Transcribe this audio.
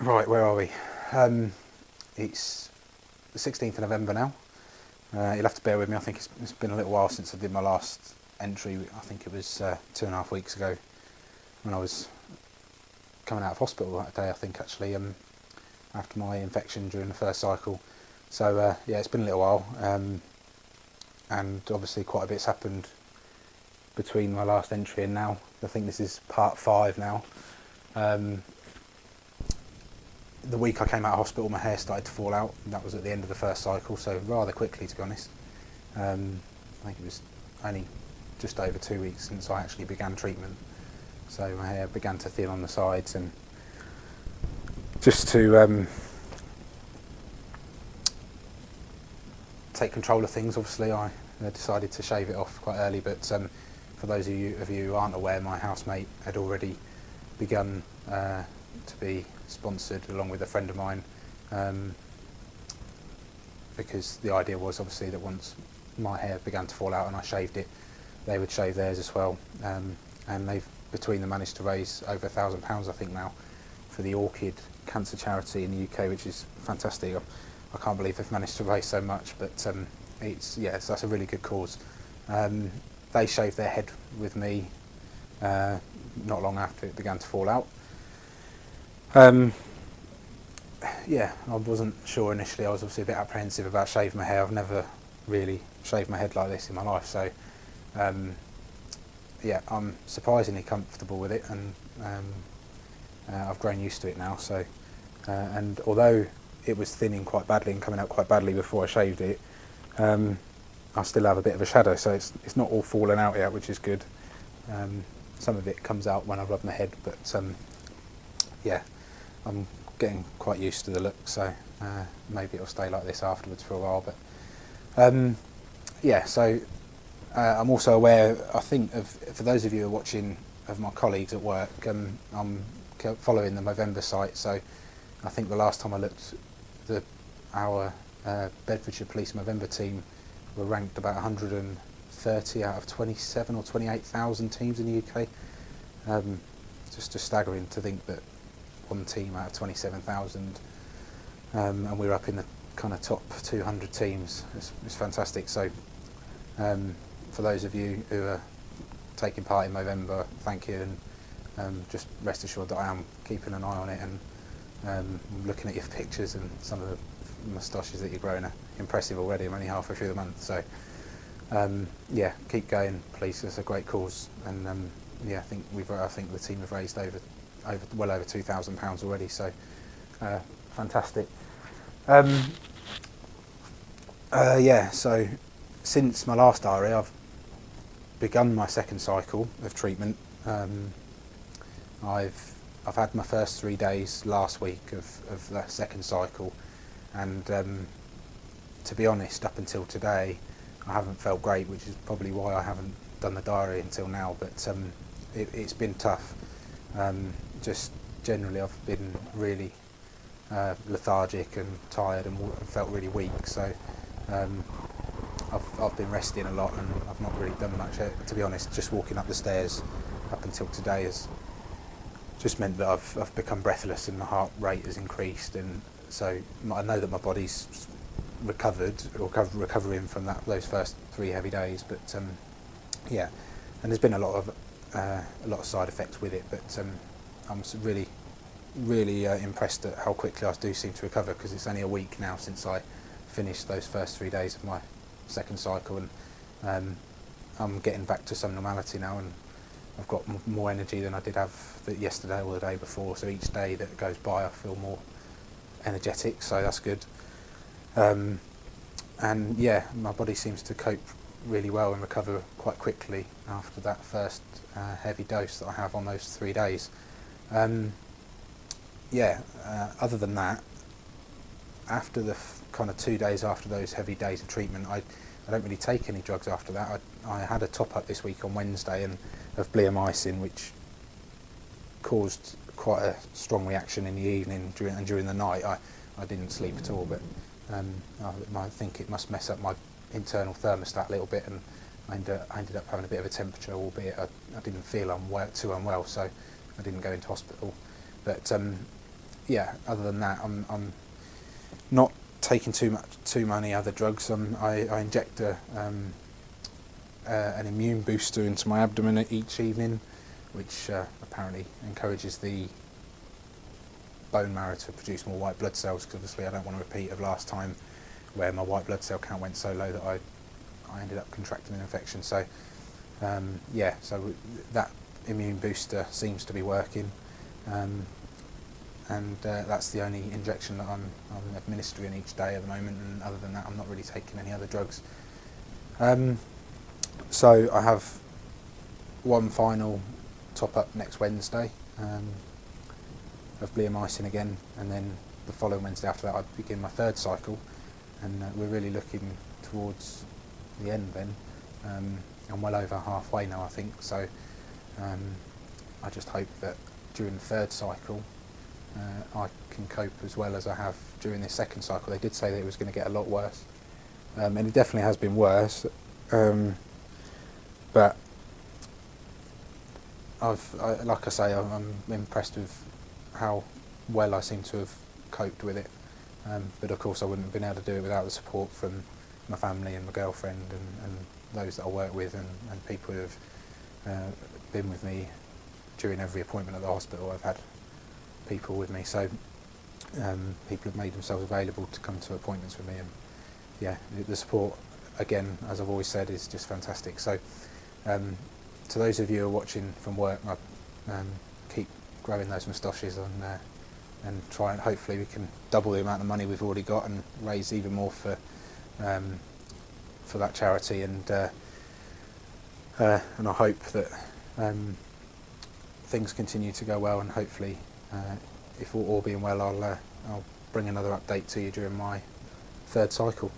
Right, where are we? It's the 16th of November now. You'll have to bear with me. I think it's been a little while since I did my last entry. I think it was 2.5 weeks ago when I was coming out of hospital that day, I think, actually, after my infection during the first cycle. So yeah, it's been a little while, and obviously quite a bit's happened between my last entry and now. I think this is part 5 now. The week I came out of hospital, my hair started to fall out. That was at the end of the first cycle, so rather quickly, to be honest. I think it was only just over 2 weeks since I actually began treatment. So my hair began to thin on the sides, and just to take control of things, obviously I decided to shave it off quite early. But for those of you who aren't aware, my housemate had already begun to be sponsored along with a friend of mine, because the idea was obviously that once my hair began to fall out and I shaved it, they would shave theirs as well, and they've between them managed to raise over £1,000 I think now for the Orchid Cancer Charity in the UK, which is fantastic. I can't believe they've managed to raise so much, but that's a really good cause. They shaved their head with me not long after it began to fall out. Yeah, I wasn't sure initially. I was obviously a bit apprehensive about shaving my hair. I've never really shaved my head like this in my life, so yeah, I'm surprisingly comfortable with it, and I've grown used to it now. So, and although it was thinning quite badly and coming out quite badly before I shaved it, I still have a bit of a shadow, so it's not all fallen out yet, which is good. Some of it comes out when I rub my head, but yeah, I'm getting quite used to the look, so maybe it'll stay like this afterwards for a while. But yeah, so I'm also aware, I think, for those of you who are watching, of my colleagues at work. I'm following the Movember site, so I think the last time I looked, our Bedfordshire Police Movember team were ranked about 130 out of 27 or 28,000 teams in the UK. Just staggering to think that one team out of 27,000, and we're up in the kind of top 200 teams. It's fantastic. So for those of you who are taking part in Movember, thank you, and just rest assured that I am keeping an eye on it, and looking at your pictures, and some of the moustaches that you're growing are impressive already. I'm only halfway through the month, so yeah, keep going, please. It's a great cause, and yeah, I think the team have raised well over £2,000 already, so fantastic. Yeah, so since my last diary, I've begun my second cycle of treatment. I've had my first 3 days last week of that second cycle, and to be honest, up until today, I haven't felt great, which is probably why I haven't done the diary until now. But it's been tough. Just generally, I've been really lethargic and tired, and felt really weak. So I've been resting a lot, and I've not really done much. To be honest, just walking up the stairs up until today has just meant that I've become breathless, and my heart rate has increased, and so I know that my body's recovered, or recovering from those first 3 heavy days. But yeah, and there's been a lot of side effects with it, but I'm really impressed at how quickly I do seem to recover, because it's only a week now since I finished those first 3 days of my second cycle, and I'm getting back to some normality now, and I've got more energy than I did have yesterday or the day before. So each day that goes by, I feel more energetic, so that's good. And yeah, my body seems to cope really well and recover quite quickly after that first heavy dose that I have on those 3 days. Yeah, other than that, after the kind of 2 days after those heavy days of treatment, I don't really take any drugs after that. I had a top up this week on Wednesday of bleomycin, which caused quite a strong reaction in the evening, during the night. I didn't sleep at all, but I think it must mess up my internal thermostat a little bit, and I ended up having a bit of a temperature, albeit I didn't feel too unwell, so I didn't go into hospital. But yeah, other than that, I'm not taking too many other drugs. I inject an immune booster into my abdomen each evening, which apparently encourages the bone marrow to produce more white blood cells, because obviously I don't want to repeat of last time where my white blood cell count went so low that I ended up contracting an infection. So yeah, so that immune booster seems to be working, and that's the only injection that I'm administering each day at the moment, and other than that I'm not really taking any other drugs. So I have one final top up next Wednesday of bleomycin again, and then the following Wednesday after that I begin my third cycle, and we're really looking towards the end then. I'm well over halfway now, I think, so I just hope that during the third cycle I can cope as well as I have during this second cycle. They did say that it was going to get a lot worse, and it definitely has been worse, but like I say, I'm impressed with how well I seem to have coped with it, but of course I wouldn't have been able to do it without the support from my family and my girlfriend and those that I work with, and people who have been with me during every appointment at the hospital. I've had people with me, so people have made themselves available to come to appointments with me, and yeah, the support, again, as I've always said, is just fantastic. So to those of you who are watching from work, I keep growing those moustaches and try, and hopefully we can double the amount of money we've already got and raise even more for that charity, and I hope that things continue to go well, and hopefully if all being well, I'll bring another update to you during my third cycle.